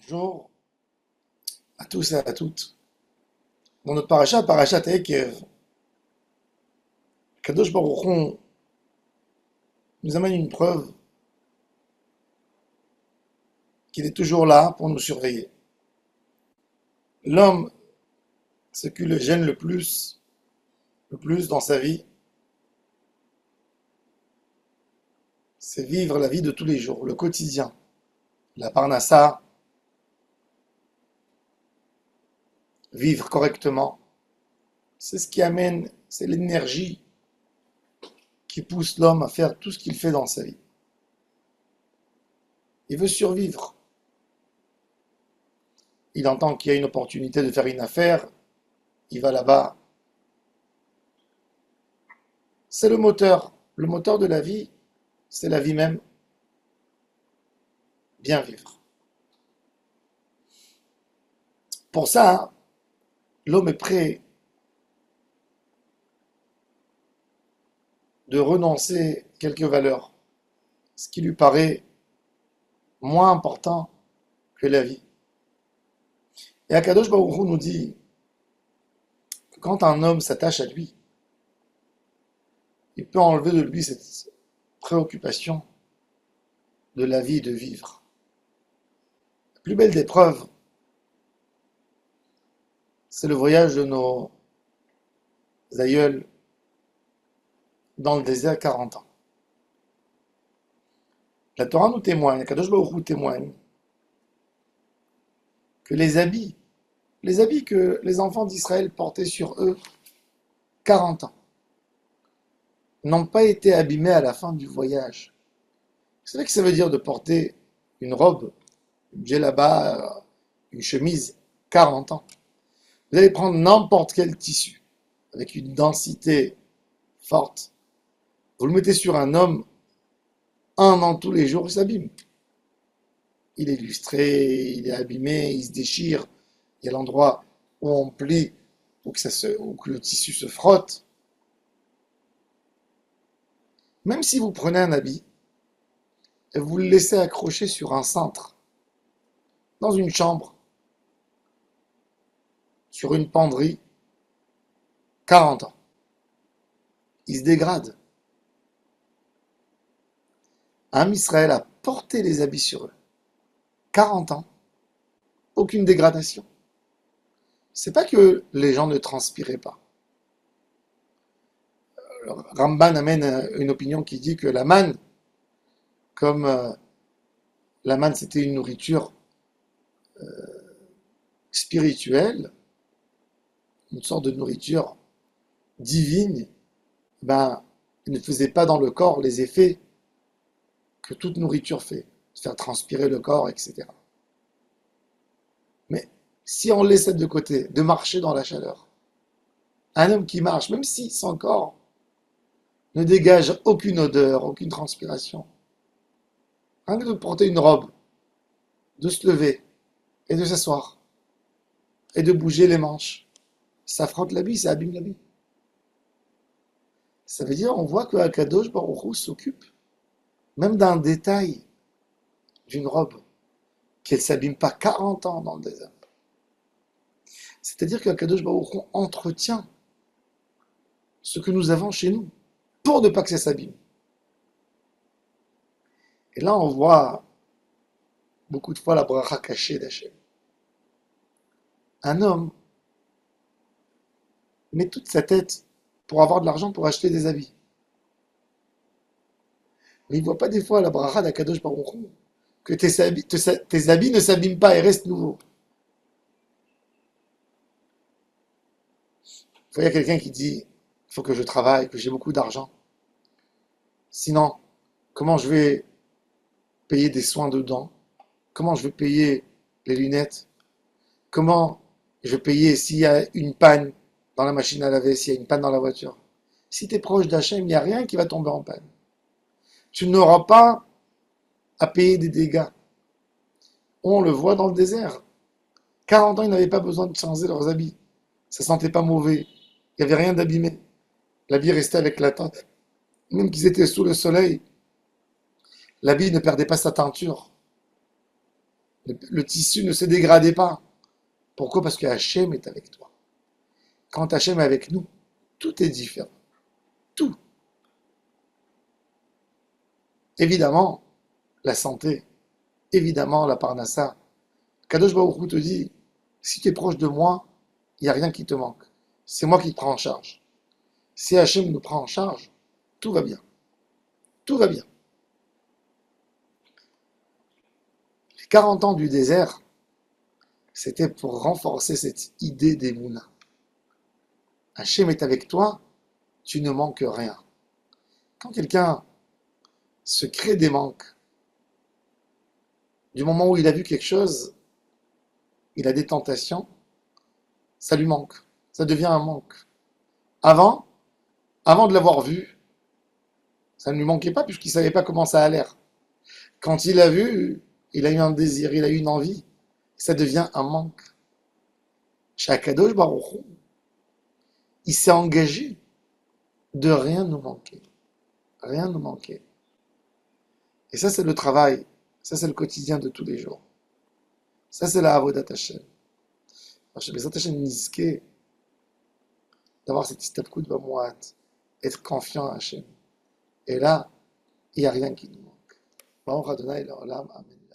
Bonjour à tous et à toutes. Dans notre parachat Ekev, Kadosh Baruch Hu nous amène une preuve qu'il est toujours là pour nous surveiller. L'homme, ce qui le gêne le plus dans sa vie, c'est vivre la vie de tous les jours, le quotidien, la parnassa, vivre correctement. C'est ce qui amène, c'est l'énergie qui pousse l'homme à faire tout ce qu'il fait dans sa vie. Il veut survivre. Il entend qu'il y a une opportunité de faire une affaire, il va là-bas. C'est le moteur. Le moteur de la vie, c'est la vie même. Bien vivre. Pour ça, l'homme est prêt de renoncer quelques valeurs, ce qui lui paraît moins important que la vie. Et Akadosh Baruch Hu nous dit que quand un homme s'attache à lui, il peut enlever de lui cette préoccupation de la vie et de vivre. La plus belle des preuves, c'est le voyage de nos aïeuls dans le désert 40 ans. La Torah nous témoigne, Kadosh Baruch Hu témoigne que les habits que les enfants d'Israël portaient sur eux 40 ans, n'ont pas été abîmés à la fin du voyage. Vous savez ce que ça veut dire de porter une robe, une djellaba, une chemise 40 ans. Vous allez prendre n'importe quel tissu avec une densité forte. Vous le mettez sur un homme, 1 an tous les jours, il s'abîme. Il est lustré, il est abîmé, il se déchire. Il y a l'endroit où on plie, où que le tissu se frotte. Même si vous prenez un habit et vous le laissez accrocher sur un cintre, dans une chambre, sur une penderie, 40 ans, il se dégrade. Am Israël a porté les habits sur eux. 40 ans, aucune dégradation. C'est pas que les gens ne transpiraient pas. Ramban amène une opinion qui dit que la manne, comme la manne c'était une nourriture spirituelle, une sorte de nourriture divine, ben, elle ne faisait pas dans le corps les effets que toute nourriture fait, faire transpirer le corps, etc. Mais si on laisse de côté, de marcher dans la chaleur, un homme qui marche, même si son corps ne dégage aucune odeur, aucune transpiration, rien que de porter une robe, de se lever et de s'asseoir et de bouger les manches, ça frotte l'habit, ça abîme l'habit. Ça veut dire, on voit que Akadosh Baruch Hu s'occupe même d'un détail d'une robe, qu'elle ne s'abîme pas 40 ans dans le désert. C'est-à-dire qu'Akadosh Baruch Hu entretient ce que nous avons chez nous, pour ne pas que ça s'abîme. Et là, on voit beaucoup de fois la bracha cachée d'Hachem. Un homme met toute sa tête pour avoir de l'argent pour acheter des habits. Mais il ne voit pas des fois la bracha d'Akadosh Baruch Hu, que tes habits ne s'abîment pas et restent nouveaux. Il y a quelqu'un qui dit, il faut que je travaille, que j'ai beaucoup d'argent. Sinon, comment je vais payer des soins de dents? Comment je vais payer les lunettes? Comment je vais payer s'il y a une panne dans la machine à laver, s'il y a une panne dans la voiture? Si tu es proche d'Hachem, il n'y a rien qui va tomber en panne. Tu n'auras pas à payer des dégâts. On le voit dans le désert. 40 ans, ils n'avaient pas besoin de changer leurs habits. Ça sentait pas mauvais. Il n'y avait rien d'abîmé. L'habit restait avec la teinte. Même qu'ils étaient sous le soleil, l'habit ne perdait pas sa teinture. Le tissu ne se dégradait pas. Pourquoi? Parce que Hachem est avec toi. Quand Hachem est avec nous, tout est différent. Tout. Évidemment, la santé, évidemment, la parnassa. Kadosh Baruch Hu te dit, si tu es proche de moi, il n'y a rien qui te manque. C'est moi qui te prends en charge. Si Hachem nous prend en charge, tout va bien. Tout va bien. Les 40 ans du désert, c'était pour renforcer cette idée d'Emouna. Hachem est avec toi, tu ne manques rien. Quand quelqu'un se crée des manques, du moment où il a vu quelque chose, il a des tentations, ça lui manque. Ça devient un manque. Avant, avant de l'avoir vu, ça ne lui manquait pas puisqu'il ne savait pas comment ça a l'air. Quand il a vu, il a eu un désir, il a eu une envie, ça devient un manque. Shakadosh Baruch Hu, il s'est engagé de rien nous manquer. Rien nous manquer. Et ça, c'est le travail. Ça, c'est le quotidien de tous les jours. Ça, c'est la Avodat Hashem. Bezrat Hashem nizke d'avoir cette istabkout b'moat, être confiant à Hashem. Et là, il n'y a rien qui nous manque. Baruch Adonai l'olam, amen.